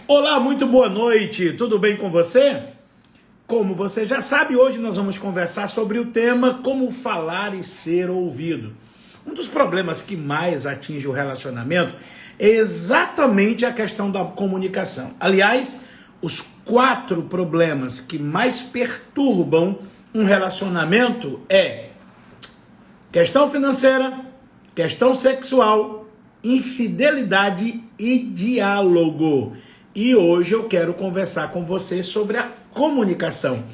Olá, muito boa noite, tudo bem com você? Como você já sabe, hoje nós vamos conversar sobre o tema como falar e ser ouvido. Um dos problemas que mais atinge o relacionamento é exatamente a questão da comunicação. Aliás, os 4 problemas que mais perturbam um relacionamento é questão financeira, questão sexual, infidelidade e diálogo. E hoje eu quero conversar com você sobre a comunicação.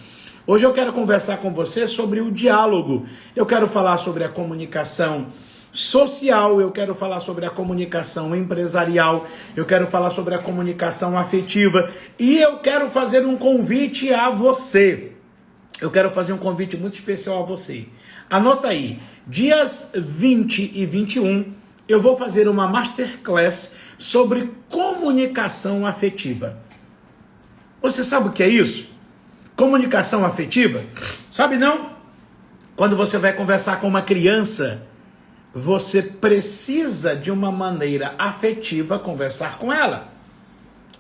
Hoje eu quero conversar com você sobre o diálogo. Eu quero falar sobre a comunicação social, eu quero falar sobre a comunicação empresarial, eu quero falar sobre a comunicação afetiva e eu quero fazer um convite a você. Eu quero fazer um convite muito especial a você. Anota aí, dias 20 e 21, eu vou fazer uma masterclass sobre comunicação afetiva. Você sabe o que é isso? Comunicação afetiva? Sabe não? Quando você vai conversar com uma criança, você precisa de uma maneira afetiva conversar com ela.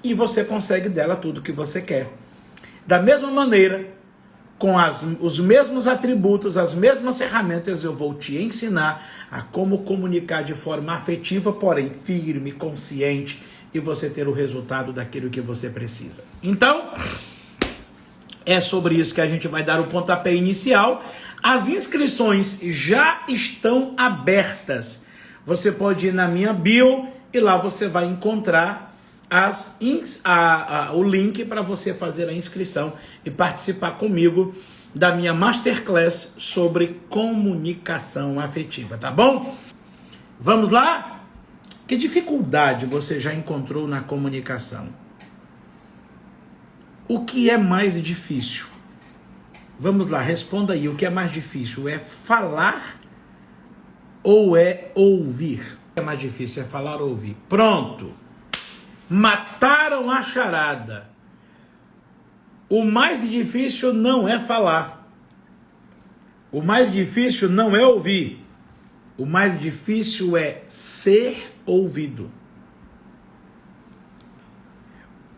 E você consegue dela tudo o que você quer. Da mesma maneira, com os mesmos atributos, as mesmas ferramentas, eu vou te ensinar a como comunicar de forma afetiva, porém firme, consciente, e você ter o resultado daquilo que você precisa. Então, é sobre isso que a gente vai dar o pontapé inicial. As inscrições já estão abertas. Você pode ir na minha bio e lá você vai encontrar o link para você fazer a inscrição e participar comigo da minha masterclass sobre comunicação afetiva, tá bom? Vamos lá? Que dificuldade você já encontrou na comunicação? O que é mais difícil? Vamos lá, responda aí. O que é mais difícil? É falar ou é ouvir? O que é mais difícil? É falar ou ouvir? Pronto! Mataram a charada. O mais difícil não é falar. O mais difícil não é ouvir. O mais difícil é ser ouvido.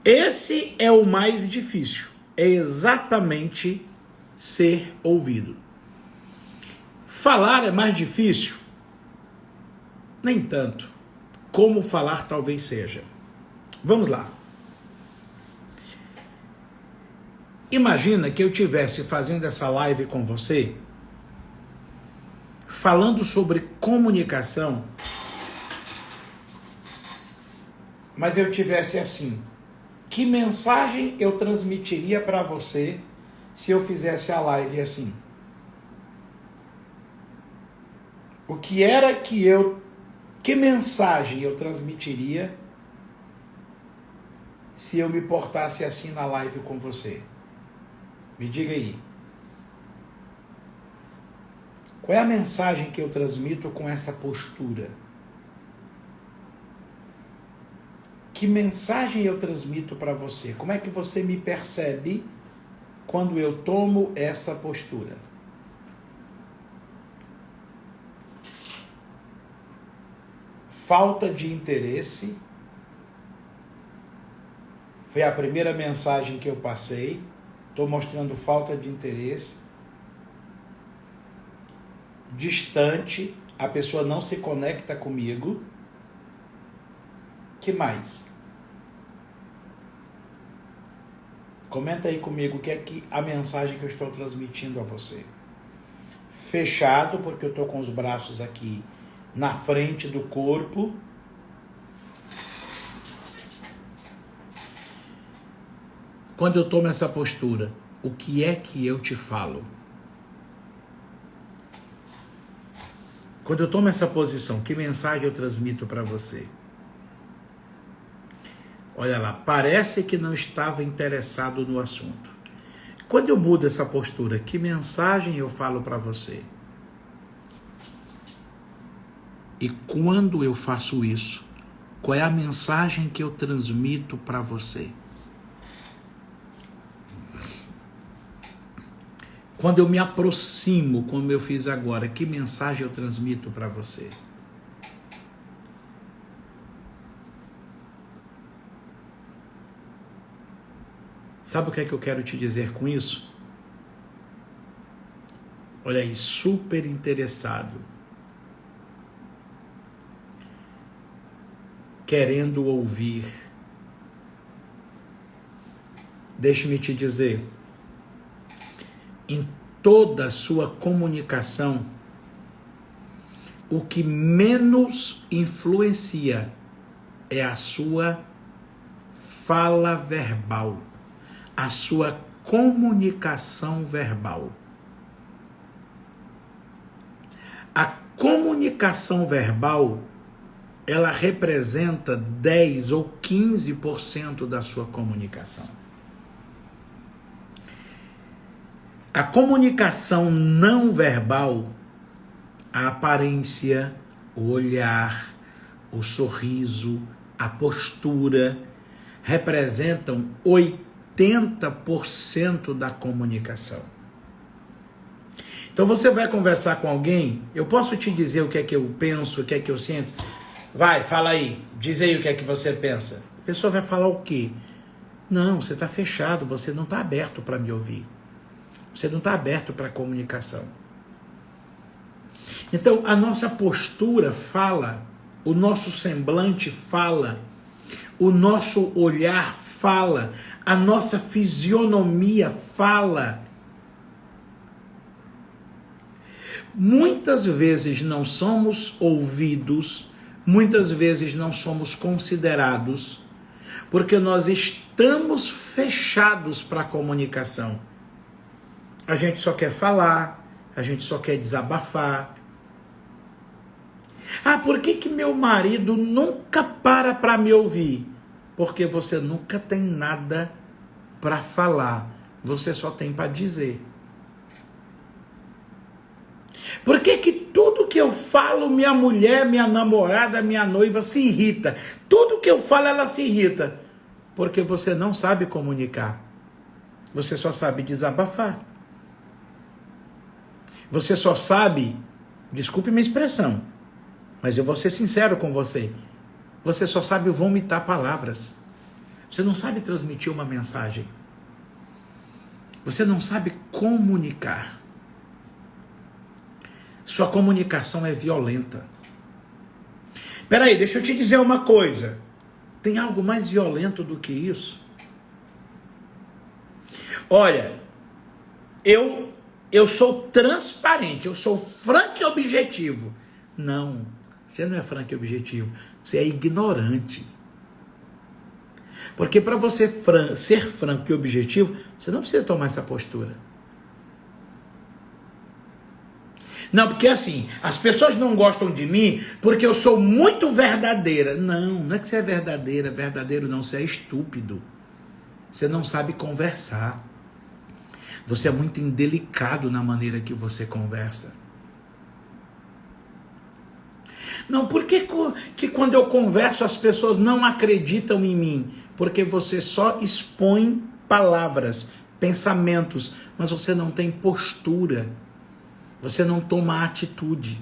Esse é o mais difícil. É exatamente ser ouvido. Falar é mais difícil? Nem tanto. Como falar talvez seja. Vamos lá. Imagina que eu estivesse fazendo essa live com você, falando sobre comunicação, mas eu tivesse assim, que mensagem eu transmitiria para você se eu fizesse a live assim? Que mensagem eu transmitiria se eu me portasse assim na live com você? Me diga aí. Qual é a mensagem que eu transmito com essa postura? Que mensagem eu transmito para você? Como é que você me percebe quando eu tomo essa postura? Falta de interesse. Foi a primeira mensagem que eu passei. Estou mostrando falta de interesse. Distante. A pessoa não se conecta comigo. Que mais? Comenta aí comigo o que é a mensagem que eu estou transmitindo a você. Fechado, porque eu estou com os braços aqui na frente do corpo. Quando eu tomo essa postura, o que é que eu te falo? Quando eu tomo essa posição, que mensagem eu transmito para você? Olha lá, parece que não estava interessado no assunto. Quando eu mudo essa postura, que mensagem eu falo para você? E quando eu faço isso, qual é a mensagem que eu transmito para você? Quando eu me aproximo, como eu fiz agora, que mensagem eu transmito para você? Sabe o que é que eu quero te dizer com isso? Olha aí, super interessado. Querendo ouvir. Deixe-me te dizer, em toda a sua comunicação, o que menos influencia é a sua fala verbal, a sua comunicação verbal. A comunicação verbal, ela representa 10 ou 15% da sua comunicação. A comunicação não verbal, a aparência, o olhar, o sorriso, a postura, representam 80% da comunicação. Então você vai conversar com alguém, eu posso te dizer o que é que eu penso, o que é que eu sinto? Vai, fala aí, diz aí o que é que você pensa. A pessoa vai falar o quê? Não, você está fechado, você não está aberto para me ouvir. Você não está aberto para a comunicação. Então, a nossa postura fala, o nosso semblante fala, o nosso olhar fala, a nossa fisionomia fala. Muitas vezes não somos ouvidos, muitas vezes não somos considerados, porque nós estamos fechados para a comunicação. A gente só quer falar, a gente só quer desabafar. Ah, por que meu marido nunca para me ouvir? Porque você nunca tem nada para falar, você só tem para dizer. Por que tudo que eu falo, minha mulher, minha namorada, minha noiva se irrita? Tudo que eu falo, ela se irrita. Porque você não sabe comunicar. Você só sabe desabafar. Você só sabe, desculpe minha expressão, mas eu vou ser sincero com você. Você só sabe vomitar palavras. Você não sabe transmitir uma mensagem. Você não sabe comunicar. Sua comunicação é violenta. Peraí, deixa eu te dizer uma coisa. Tem algo mais violento do que isso? Olha, eu sou transparente, eu sou franco e objetivo. Não, você não é franco e objetivo, você é ignorante. Porque para você ser franco e objetivo, você não precisa tomar essa postura. Não, porque assim, as pessoas não gostam de mim porque eu sou muito verdadeira. Não, não é que você é verdadeira, verdadeiro não, você é estúpido. Você não sabe conversar. Você é muito indelicado na maneira que você conversa. Não, por que quando eu converso as pessoas não acreditam em mim? Porque você só expõe palavras, pensamentos, mas você não tem postura. Você não toma atitude.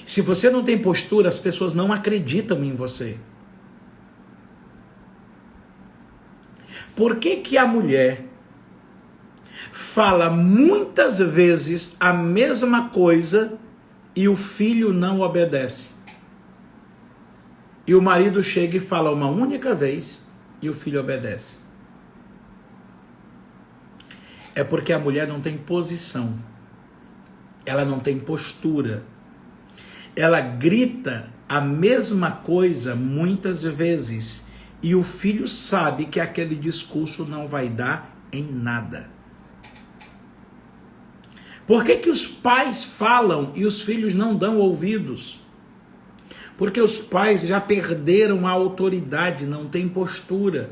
Se você não tem postura, as pessoas não acreditam em você. Por que a mulher fala muitas vezes a mesma coisa e o filho não obedece? E o marido chega e fala uma única vez e o filho obedece. É porque a mulher não tem posição. Ela não tem postura. Ela grita a mesma coisa muitas vezes. E o filho sabe que aquele discurso não vai dar em nada. Por que os pais falam e os filhos não dão ouvidos? Porque os pais já perderam a autoridade, não têm postura.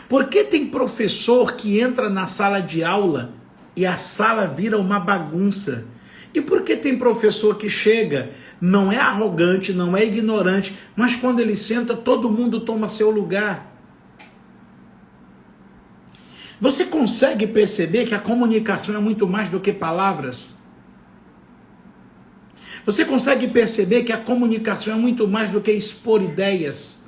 Por que tem professor que entra na sala de aula e a sala vira uma bagunça? E por que tem professor que chega, não é arrogante, não é ignorante, mas quando ele senta, todo mundo toma seu lugar? Você consegue perceber que a comunicação é muito mais do que palavras? Você consegue perceber que a comunicação é muito mais do que expor ideias?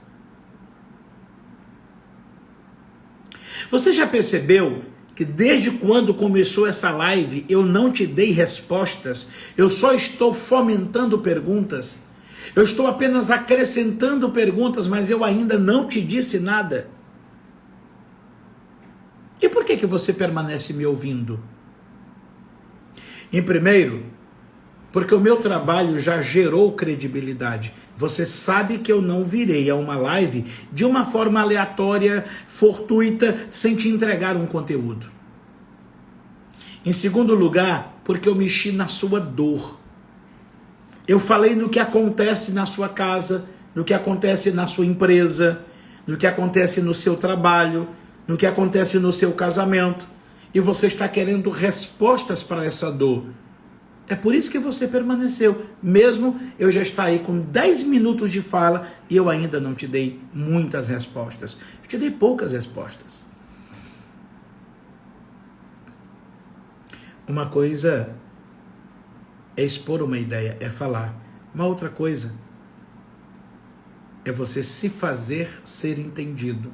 Você já percebeu que desde quando começou essa live eu não te dei respostas? Eu só estou fomentando perguntas. Eu estou apenas acrescentando perguntas, mas eu ainda não te disse nada. E por que você permanece me ouvindo? Em primeiro, porque o meu trabalho já gerou credibilidade. Você sabe que eu não virei a uma live de uma forma aleatória, fortuita, sem te entregar um conteúdo. Em segundo lugar, porque eu mexi na sua dor. Eu falei no que acontece na sua casa, no que acontece na sua empresa, no que acontece no seu trabalho, no que acontece no seu casamento. E você está querendo respostas para essa dor. É por isso que você permaneceu, mesmo eu já estar aí com 10 minutos de fala e eu ainda não te dei muitas respostas. Eu te dei poucas respostas. Uma coisa é expor uma ideia, é falar. Uma outra coisa é você se fazer ser entendido.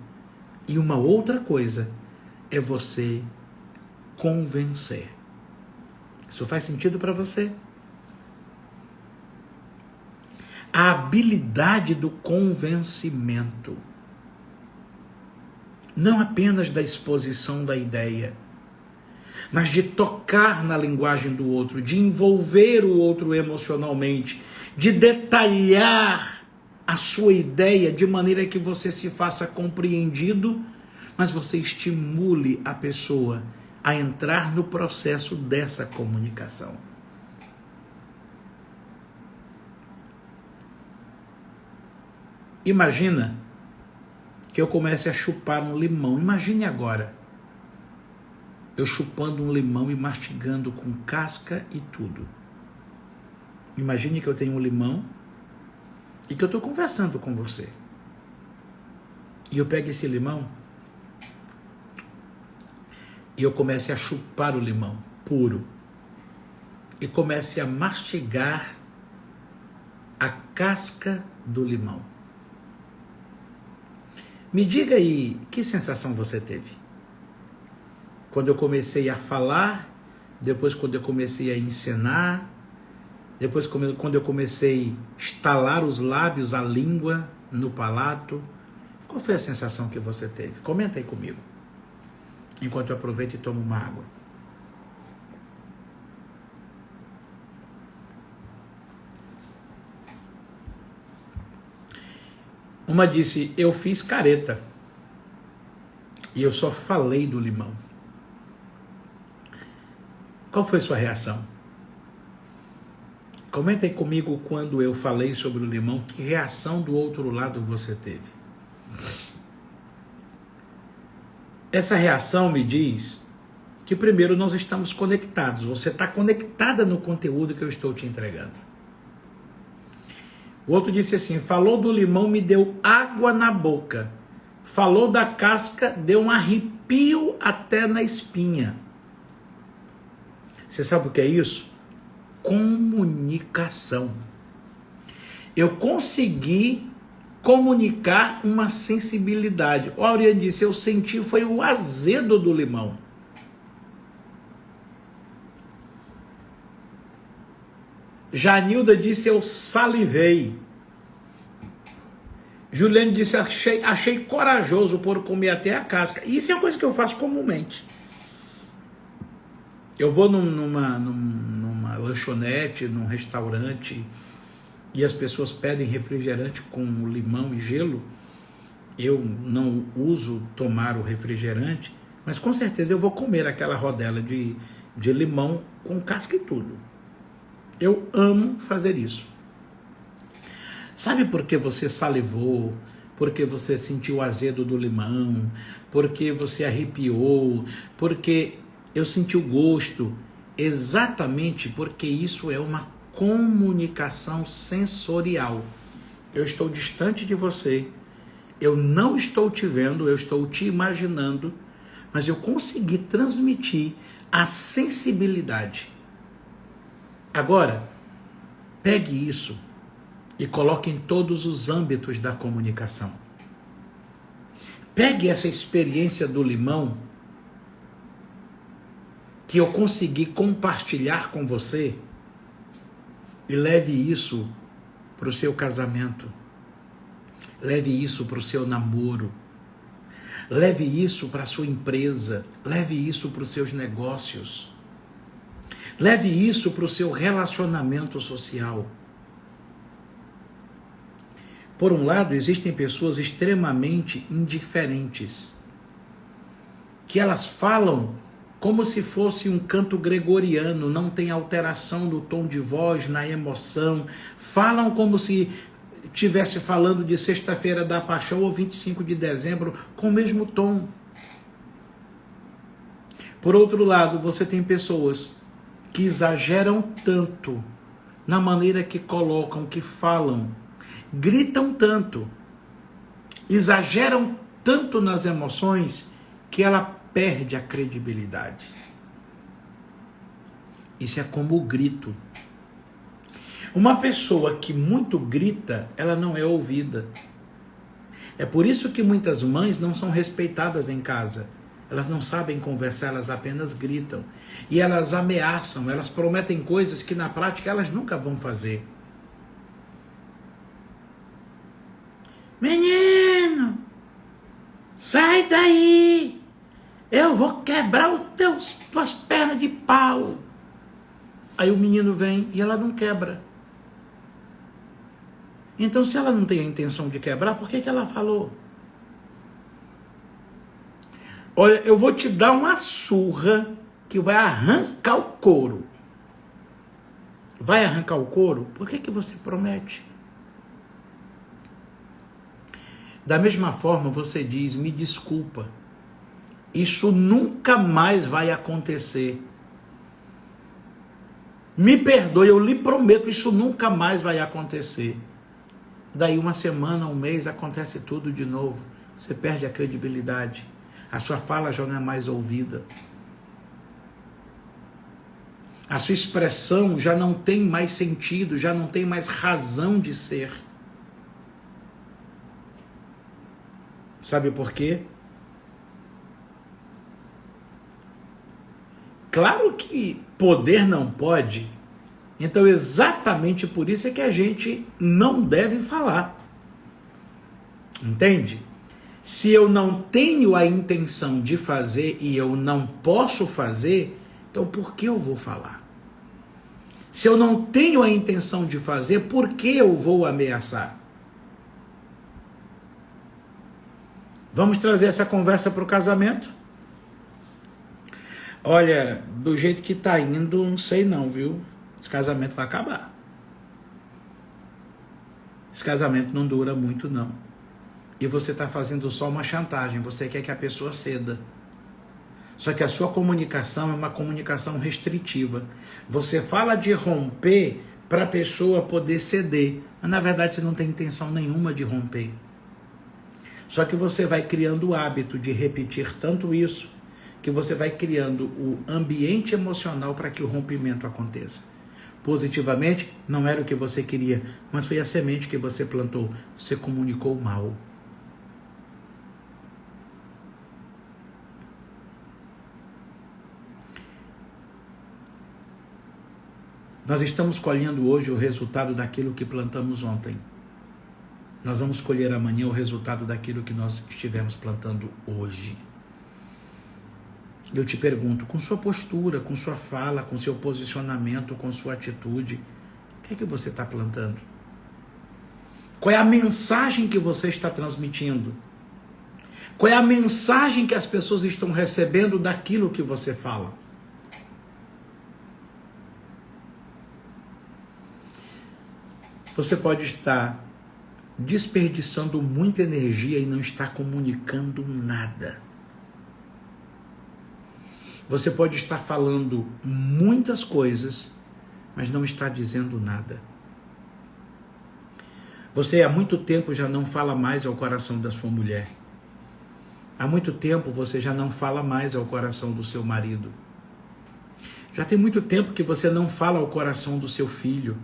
E uma outra coisa é você convencer. Isso faz sentido para você? A habilidade do convencimento, não apenas da exposição da ideia, mas de tocar na linguagem do outro, de envolver o outro emocionalmente, de detalhar a sua ideia de maneira que você se faça compreendido, mas você estimule a pessoa a entrar no processo dessa comunicação. Imagina que eu comece a chupar um limão. Imagine agora eu chupando um limão e mastigando com casca e tudo. Imagine que eu tenho um limão e que eu estou conversando com você. E eu pego esse limão e eu comece a chupar o limão puro. E comece a mastigar a casca do limão. Me diga aí, que sensação você teve? Quando eu comecei a falar, depois quando eu comecei a encenar, depois quando eu comecei a estalar os lábios, a língua no palato, qual foi a sensação que você teve? Comenta aí comigo, enquanto eu aproveito e tomo uma água. Uma disse, eu fiz careta e eu só falei do limão. Qual foi sua reação? Comenta aí comigo quando eu falei sobre o limão, que reação do outro lado você teve? Essa reação me diz que primeiro nós estamos conectados. Você está conectada no conteúdo que eu estou te entregando. O outro disse assim, falou do limão, me deu água na boca. Falou da casca, deu um arrepio até na espinha. Você sabe o que é isso? Comunicação. Eu consegui comunicar uma sensibilidade. O Aurélio disse, eu senti foi o azedo do limão. Janilda disse, eu salivei. Juliane disse, achei corajoso por comer até a casca. Isso é uma coisa que eu faço comumente. Eu vou numa lanchonete, num restaurante, e as pessoas pedem refrigerante com limão e gelo. Eu não uso tomar o refrigerante, mas com certeza eu vou comer aquela rodela de limão com casca e tudo. Eu amo fazer isso. Sabe por que você salivou? Porque você sentiu o azedo do limão? Porque você arrepiou? Porque eu senti o gosto? Exatamente porque isso é uma comunicação sensorial. Eu estou distante de você, eu não estou te vendo, eu estou te imaginando, mas eu consegui transmitir a sensibilidade. Agora, pegue isso e coloque em todos os âmbitos da comunicação. Pegue essa experiência do limão que eu consegui compartilhar com você e leve isso para o seu casamento. Leve isso para o seu namoro. Leve isso para a sua empresa. Leve isso para os seus negócios. Leve isso para o seu relacionamento social. Por um lado, existem pessoas extremamente indiferentes, que elas falam como se fosse um canto gregoriano, não tem alteração no tom de voz, na emoção, falam como se estivesse falando de Sexta-feira da Paixão ou 25 de dezembro, com o mesmo tom. Por outro lado, você tem pessoas que exageram tanto na maneira que colocam, que falam, gritam tanto, exageram tanto nas emoções, que ela perde a credibilidade. Isso é como o grito. Uma pessoa que muito grita, ela não é ouvida. É por isso que muitas mães não são respeitadas em casa. Elas não sabem conversar, elas apenas gritam. E elas ameaçam, elas prometem coisas que na prática elas nunca vão fazer. Menino, sai daí! Eu vou quebrar tuas pernas de pau. Aí o menino vem e ela não quebra. Então, se ela não tem a intenção de quebrar, por que ela falou? Olha, eu vou te dar uma surra que vai arrancar o couro. Vai arrancar o couro? Por que você promete? Da mesma forma, você diz, me desculpa. Isso nunca mais vai acontecer. Me perdoe, eu lhe prometo, isso nunca mais vai acontecer. Daí uma semana, um mês, acontece tudo de novo. Você perde a credibilidade. A sua fala já não é mais ouvida. A sua expressão já não tem mais sentido, já não tem mais razão de ser. Sabe por quê? Claro que poder não pode. Então, exatamente por isso é que a gente não deve falar. Entende? Se eu não tenho a intenção de fazer e eu não posso fazer, então por que eu vou falar? Se eu não tenho a intenção de fazer, por que eu vou ameaçar? Vamos trazer essa conversa para o casamento? Olha, do jeito que está indo, não sei não, viu? Esse casamento vai acabar. Esse casamento não dura muito, não. E você está fazendo só uma chantagem, você quer que a pessoa ceda. Só que a sua comunicação é uma comunicação restritiva. Você fala de romper para a pessoa poder ceder, mas na verdade você não tem intenção nenhuma de romper. Só que você vai criando o hábito de repetir tanto isso, que você vai criando o ambiente emocional para que o rompimento aconteça. Positivamente, não era o que você queria, mas foi a semente que você plantou. Você comunicou mal. Nós estamos colhendo hoje o resultado daquilo que plantamos ontem. Nós vamos colher amanhã o resultado daquilo que nós estivemos plantando hoje. Eu te pergunto, com sua postura, com sua fala, com seu posicionamento, com sua atitude, o que é que você está plantando? Qual é a mensagem que você está transmitindo? Qual é a mensagem que as pessoas estão recebendo daquilo que você fala? Você pode estar desperdiçando muita energia e não estar comunicando nada. Você pode estar falando muitas coisas, mas não está dizendo nada. Você há muito tempo já não fala mais ao coração da sua mulher. Há muito tempo você já não fala mais ao coração do seu marido. Já tem muito tempo que você não fala ao coração do seu filho.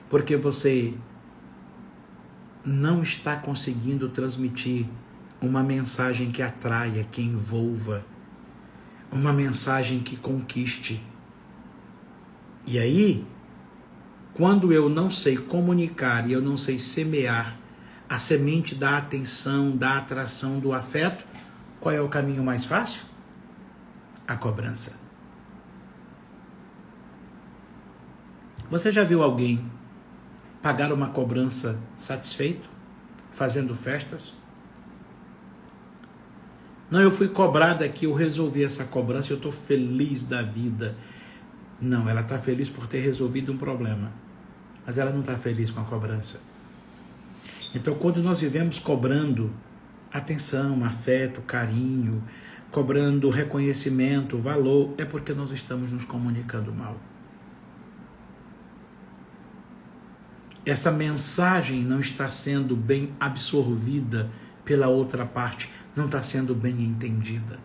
Porque você não está conseguindo transmitir uma mensagem que atraia, que envolva, uma mensagem que conquiste. E aí, quando eu não sei comunicar e eu não sei semear a semente da atenção, da atração, do afeto, qual é o caminho mais fácil? A cobrança. Você já viu alguém pagar uma cobrança satisfeito, fazendo festas? Não, eu fui cobrada aqui, eu resolvi essa cobrança, eu estou feliz da vida. Não, ela está feliz por ter resolvido um problema, mas ela não está feliz com a cobrança. Então, quando nós vivemos cobrando atenção, afeto, carinho, cobrando reconhecimento, valor, é porque nós estamos nos comunicando mal. Essa mensagem não está sendo bem absorvida pela outra parte, não está sendo bem entendida.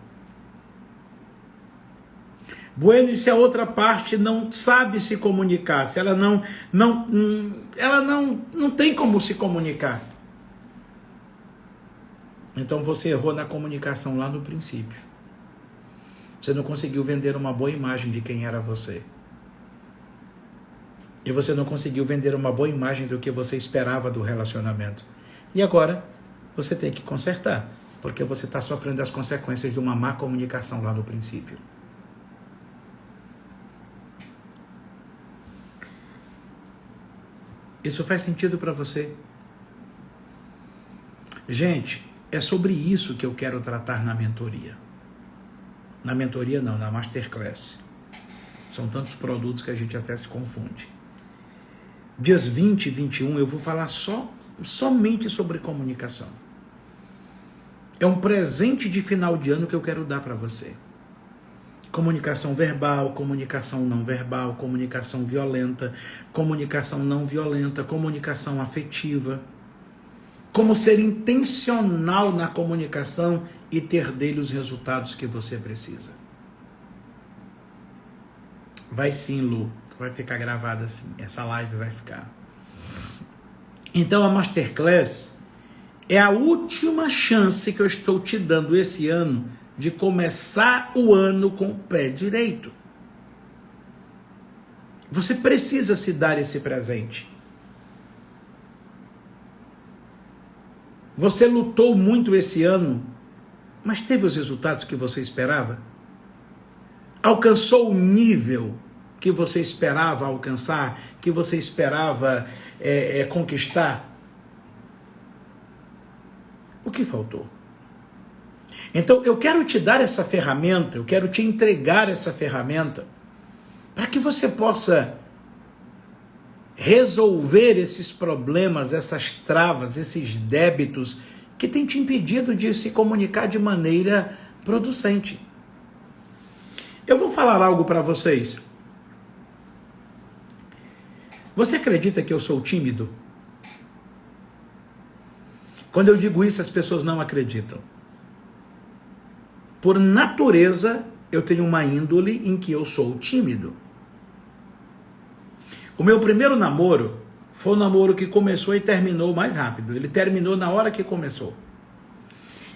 Bueno, e se a outra parte não sabe se comunicar, se ela não tem como se comunicar, então você errou na comunicação lá no princípio. Você não conseguiu vender uma boa imagem de quem era você. E você não conseguiu vender uma boa imagem do que você esperava do relacionamento. E agora, você tem que consertar, porque você está sofrendo as consequências de uma má comunicação lá no princípio. Isso faz sentido para você? Gente, é sobre isso que eu quero tratar na mentoria. Na mentoria não, na Masterclass. São tantos produtos que a gente até se confunde. Dias 20 e 21 eu vou falar somente sobre comunicação. É um presente de final de ano que eu quero dar para você. Comunicação verbal, comunicação não verbal, comunicação violenta, comunicação não violenta, comunicação afetiva. Como ser intencional na comunicação e ter dele os resultados que você precisa. Vai sim, Lu. Vai ficar gravada assim. Essa live vai ficar. Então a Masterclass é a última chance que eu estou te dando esse ano de começar o ano com o pé direito. Você precisa se dar esse presente. Você lutou muito esse ano, mas teve os resultados que você esperava? Alcançou o nível que você esperava alcançar, que você esperava conquistar? O que faltou? Então, eu quero te dar essa ferramenta, eu quero te entregar essa ferramenta, para que você possa resolver esses problemas, essas travas, esses débitos que têm te impedido de se comunicar de maneira producente. Eu vou falar algo para vocês. Você acredita que eu sou tímido? Quando eu digo isso, as pessoas não acreditam. Por natureza, eu tenho uma índole em que eu sou tímido. O meu primeiro namoro foi um namoro que começou e terminou mais rápido. Ele terminou na hora que começou.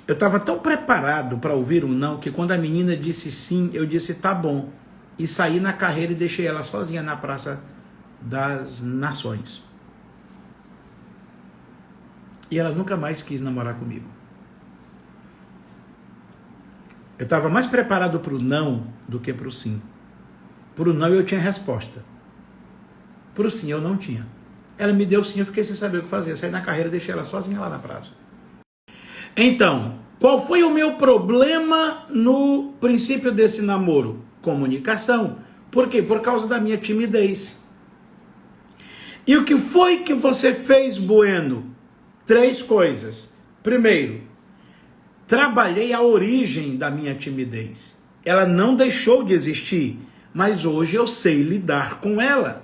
Eu estava tão preparado para ouvir um não, que quando a menina disse sim, eu disse tá bom. E saí na carreira e deixei ela sozinha na Praça das Nações. E ela nunca mais quis namorar comigo. Eu estava mais preparado para o não do que para o sim. Para o não eu tinha resposta. Para o sim eu não tinha. Ela me deu sim, eu fiquei sem saber o que fazer. Saí na carreira e deixei ela sozinha lá na praça. Então, qual foi o meu problema no princípio desse namoro? Comunicação. Por quê? Por causa da minha timidez. E o que foi que você fez, Bueno? 3 coisas. Primeiro, trabalhei a origem da minha timidez. Ela não deixou de existir, mas hoje eu sei lidar com ela.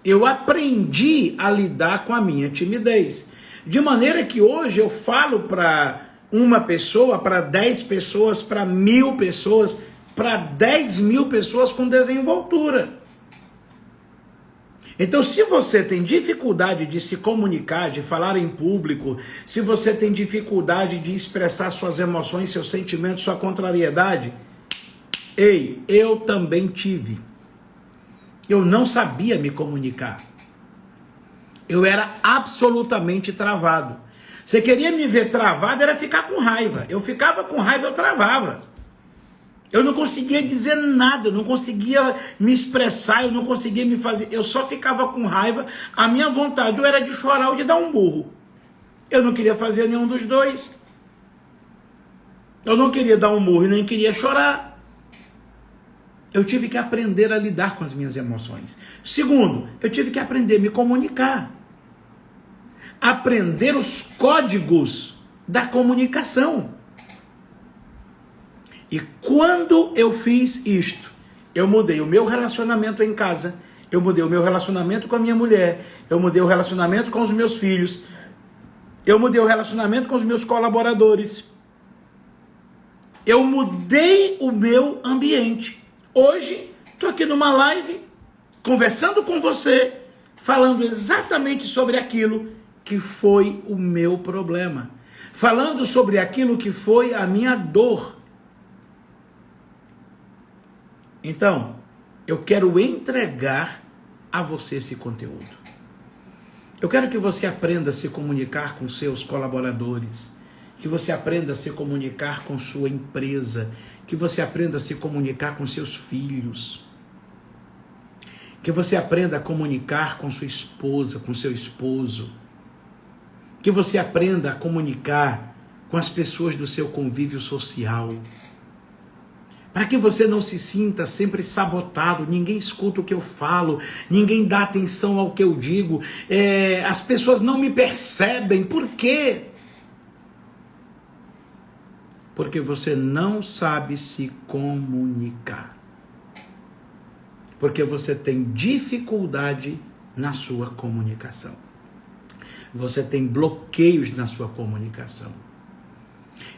Eu aprendi a lidar com a minha timidez. De maneira que hoje eu falo para uma pessoa, para 10 pessoas, para 1000 pessoas, para 10.000 pessoas com desenvoltura. Então, se você tem dificuldade de se comunicar, de falar em público, se você tem dificuldade de expressar suas emoções, seus sentimentos, sua contrariedade, ei, eu também tive. Eu não sabia me comunicar. Eu era absolutamente travado. Você queria me ver travado, era ficar com raiva. Eu ficava com raiva, eu travava. Eu não conseguia dizer nada, eu não conseguia me expressar, eu não conseguia me fazer. Eu só ficava com raiva. A minha vontade ou era de chorar ou de dar um burro. Eu não queria fazer nenhum dos dois. Eu não queria dar um burro e nem queria chorar. Eu tive que aprender a lidar com as minhas emoções. Segundo, eu tive que aprender a me comunicar. Aprender os códigos da comunicação. E quando eu fiz isto, eu mudei o meu relacionamento em casa, eu mudei o meu relacionamento com a minha mulher, eu mudei o relacionamento com os meus filhos, eu mudei o relacionamento com os meus colaboradores, eu mudei o meu ambiente. Hoje, estou aqui numa live, conversando com você, falando exatamente sobre aquilo que foi o meu problema, falando sobre aquilo que foi a minha dor. Então, eu quero entregar a você esse conteúdo. Eu quero que você aprenda a se comunicar com seus colaboradores, que você aprenda a se comunicar com sua empresa, que você aprenda a se comunicar com seus filhos, que você aprenda a comunicar com sua esposa, com seu esposo, que você aprenda a comunicar com as pessoas do seu convívio social, para que você não se sinta sempre sabotado, ninguém escuta o que eu falo, ninguém dá atenção ao que eu digo, as pessoas não me percebem. Por quê? Porque você não sabe se comunicar. Porque você tem dificuldade na sua comunicação. Você tem bloqueios na sua comunicação.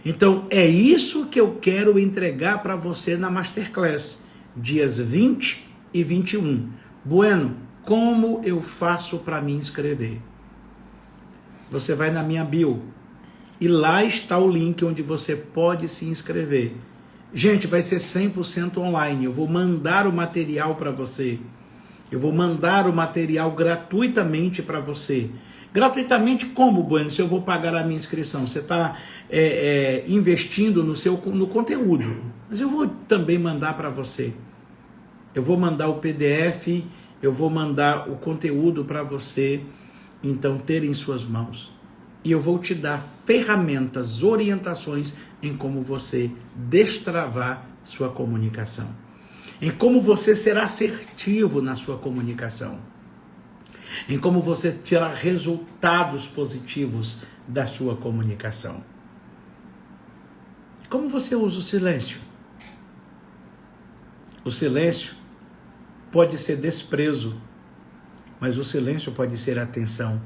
Então, é isso que eu quero entregar para você na Masterclass, dias 20 e 21. Bueno, como eu faço para me inscrever? Você vai na minha bio e lá está o link onde você pode se inscrever. Gente, vai ser 100% online. Eu vou mandar o material para você. Eu vou mandar o material gratuitamente para você. Gratuitamente como, Bueno, se eu vou pagar a minha inscrição? Você está investindo no conteúdo. Mas eu vou também mandar para você. Eu vou mandar o PDF, eu vou mandar o conteúdo para você, então, ter em suas mãos. E eu vou te dar ferramentas, orientações em como você destravar sua comunicação. Em como você será assertivo na sua comunicação. Em como você terá resultados positivos da sua comunicação. Como você usa o silêncio? O silêncio pode ser desprezo, mas o silêncio pode ser atenção.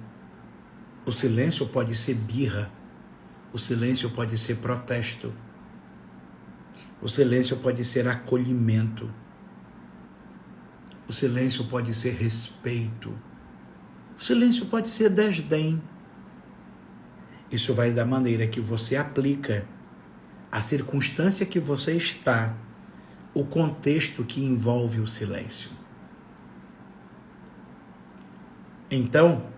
O silêncio pode ser birra. O silêncio pode ser protesto. O silêncio pode ser acolhimento. O silêncio pode ser respeito. O silêncio pode ser desdém. Isso vai da maneira que você aplica a circunstância que você está, o contexto que envolve o silêncio. Então,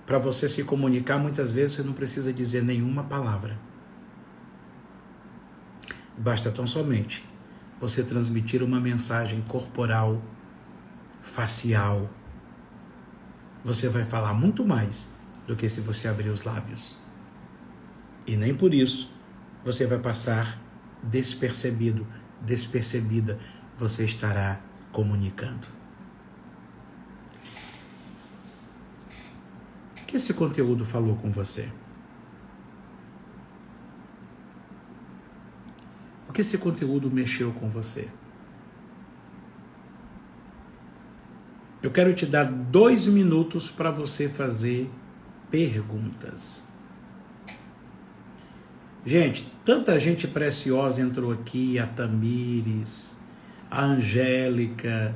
para você se comunicar, muitas vezes você não precisa dizer nenhuma palavra. Basta tão somente você transmitir uma mensagem corporal, facial. Você vai falar muito mais do que se você abrir os lábios. E nem por isso você vai passar despercebido, despercebida. Você estará comunicando. O que esse conteúdo falou com você? O que esse conteúdo mexeu com você? Eu quero te dar 2 minutos para você fazer perguntas. Gente, tanta gente preciosa entrou aqui, a Tamires, a Angélica,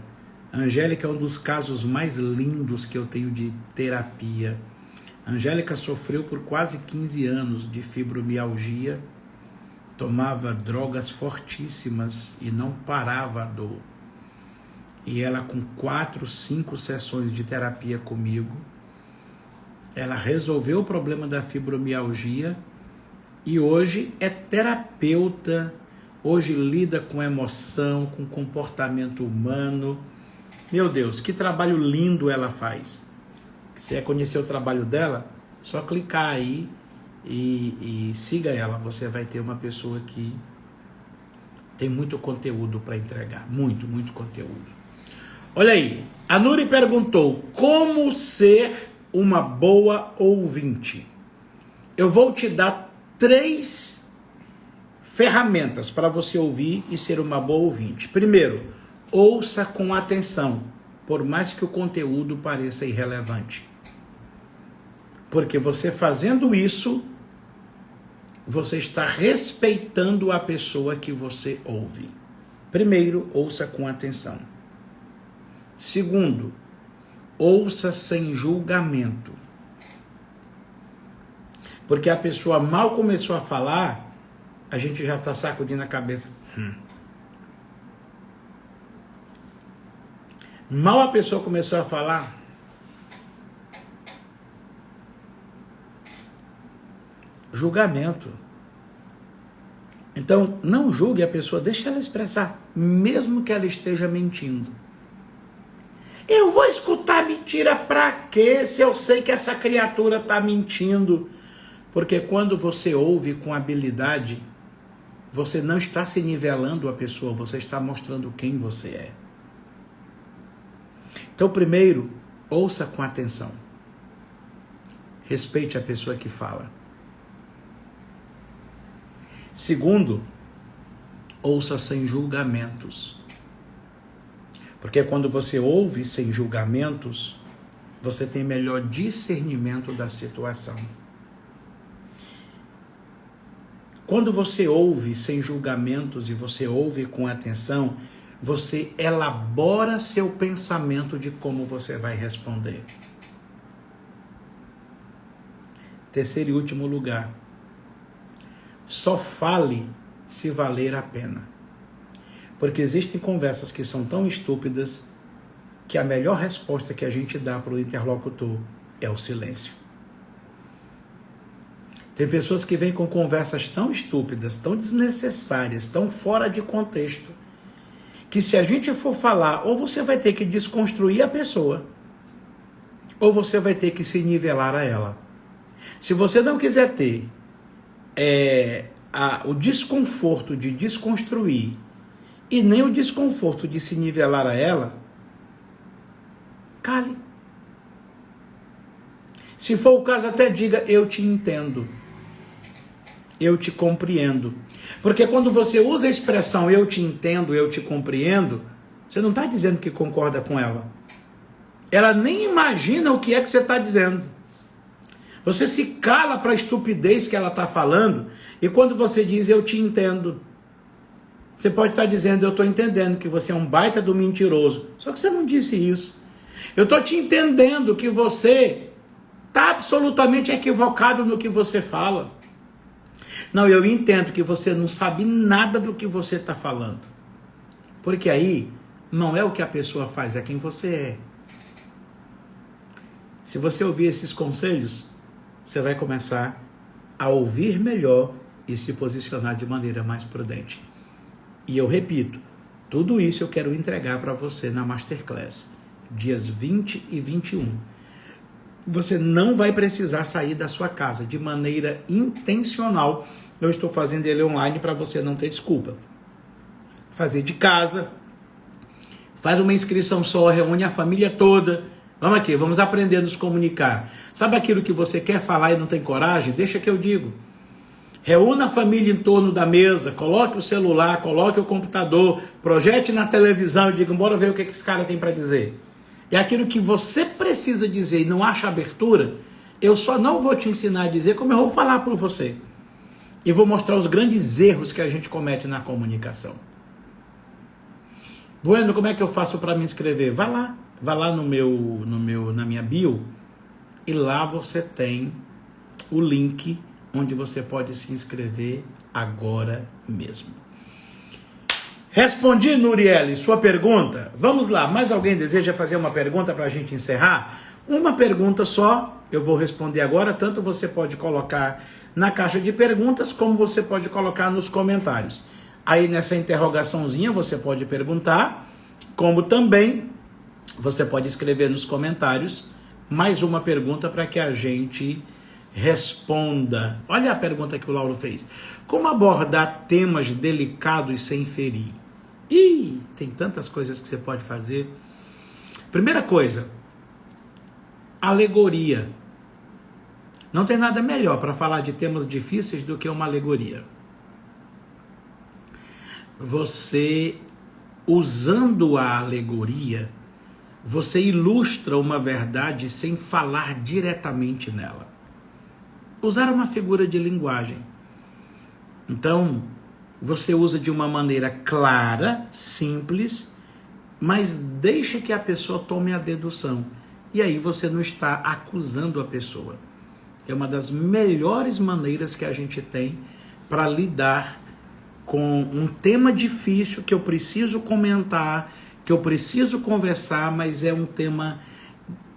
A Angélica é um dos casos mais lindos que eu tenho de terapia. A Angélica sofreu por quase 15 anos de fibromialgia, tomava drogas fortíssimas e não parava a dor. E ela, com 4, 5 sessões de terapia comigo, ela resolveu o problema da fibromialgia e hoje é terapeuta, hoje lida com emoção, com comportamento humano. Meu Deus, que trabalho lindo ela faz. Se quer conhecer o trabalho dela, só clicar aí e siga ela. Você vai ter uma pessoa que tem muito conteúdo para entregar. Muito, muito conteúdo. Olha aí, a Nuri perguntou: como ser uma boa ouvinte? Eu vou te dar 3 ferramentas para você ouvir e ser uma boa ouvinte. Primeiro, ouça com atenção, por mais que o conteúdo pareça irrelevante. Porque você fazendo isso, você está respeitando a pessoa que você ouve. Primeiro, ouça com atenção. Segundo, ouça sem julgamento. Porque a pessoa mal começou a falar, a gente já está sacudindo a cabeça. Mal a pessoa começou a falar, julgamento. Então, não julgue a pessoa, deixe ela expressar, mesmo que ela esteja mentindo. Eu vou escutar mentira pra quê, se eu sei que essa criatura está mentindo? Porque quando você ouve com habilidade, você não está se nivelando a pessoa, você está mostrando quem você é. Então, primeiro, ouça com atenção. Respeite a pessoa que fala. Segundo, ouça sem julgamentos. Porque quando você ouve sem julgamentos, você tem melhor discernimento da situação. Quando você ouve sem julgamentos e você ouve com atenção, você elabora seu pensamento de como você vai responder. Terceiro e último lugar, só fale se valer a pena. Porque existem conversas que são tão estúpidas que a melhor resposta que a gente dá para o interlocutor é o silêncio. Tem pessoas que vêm com conversas tão estúpidas, tão desnecessárias, tão fora de contexto, que se a gente for falar, ou você vai ter que desconstruir a pessoa, ou você vai ter que se nivelar a ela. Se você não quiser ter o desconforto de desconstruir e nem o desconforto de se nivelar a ela, cale. Se for o caso, até diga: eu te entendo, eu te compreendo. Porque quando você usa a expressão eu te entendo, eu te compreendo, você não está dizendo que concorda com ela. Ela nem imagina o que é que você está dizendo. Você se cala para a estupidez que ela está falando, e quando você diz eu te entendo, você pode estar dizendo: eu estou entendendo que você é um baita do mentiroso. Só que você não disse isso. Eu estou te entendendo que você está absolutamente equivocado no que você fala. Não, eu entendo que você não sabe nada do que você está falando. Porque aí não é o que a pessoa faz, é quem você é. Se você ouvir esses conselhos, você vai começar a ouvir melhor e se posicionar de maneira mais prudente. E eu repito, tudo isso eu quero entregar para você na Masterclass, dias 20 e 21. Você não vai precisar sair da sua casa de maneira intencional. Eu estou fazendo ele online para você não ter desculpa. Fazer de casa, faz uma inscrição só, reúne a família toda. Vamos aqui, vamos aprender a nos comunicar. Sabe aquilo que você quer falar e não tem coragem? Deixa que eu digo. Reúna a família em torno da mesa, coloque o celular, coloque o computador, projete na televisão e diga: bora ver o que esse cara tem para dizer. É aquilo que você precisa dizer e não acha abertura, eu só não vou te ensinar a dizer, como eu vou falar por você. E vou mostrar os grandes erros que a gente comete na comunicação. Bueno, como é que eu faço para me inscrever? Vai lá na minha bio e lá você tem o link onde você pode se inscrever agora mesmo. Respondi, Nurieli, sua pergunta. Vamos lá, mais alguém deseja fazer uma pergunta para a gente encerrar? Uma pergunta só, eu vou responder agora, tanto você pode colocar na caixa de perguntas, como você pode colocar nos comentários. Aí nessa interrogaçãozinha você pode perguntar, como também você pode escrever nos comentários mais uma pergunta para que a gente responda. Olha a pergunta que o Lauro fez. Como abordar temas delicados sem ferir? Ih, tem tantas coisas que você pode fazer. Primeira coisa, alegoria. Não tem nada melhor para falar de temas difíceis do que uma alegoria. Você, usando a alegoria, você ilustra uma verdade sem falar diretamente nela. Usar uma figura de linguagem. Então, você usa de uma maneira clara, simples, mas deixa que a pessoa tome a dedução. E aí você não está acusando a pessoa. É uma das melhores maneiras que a gente tem para lidar com um tema difícil que eu preciso comentar, que eu preciso conversar, mas é um tema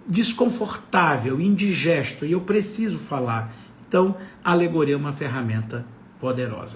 desconfortável, indigesto, e eu preciso falar. Então, a alegoria é uma ferramenta poderosa.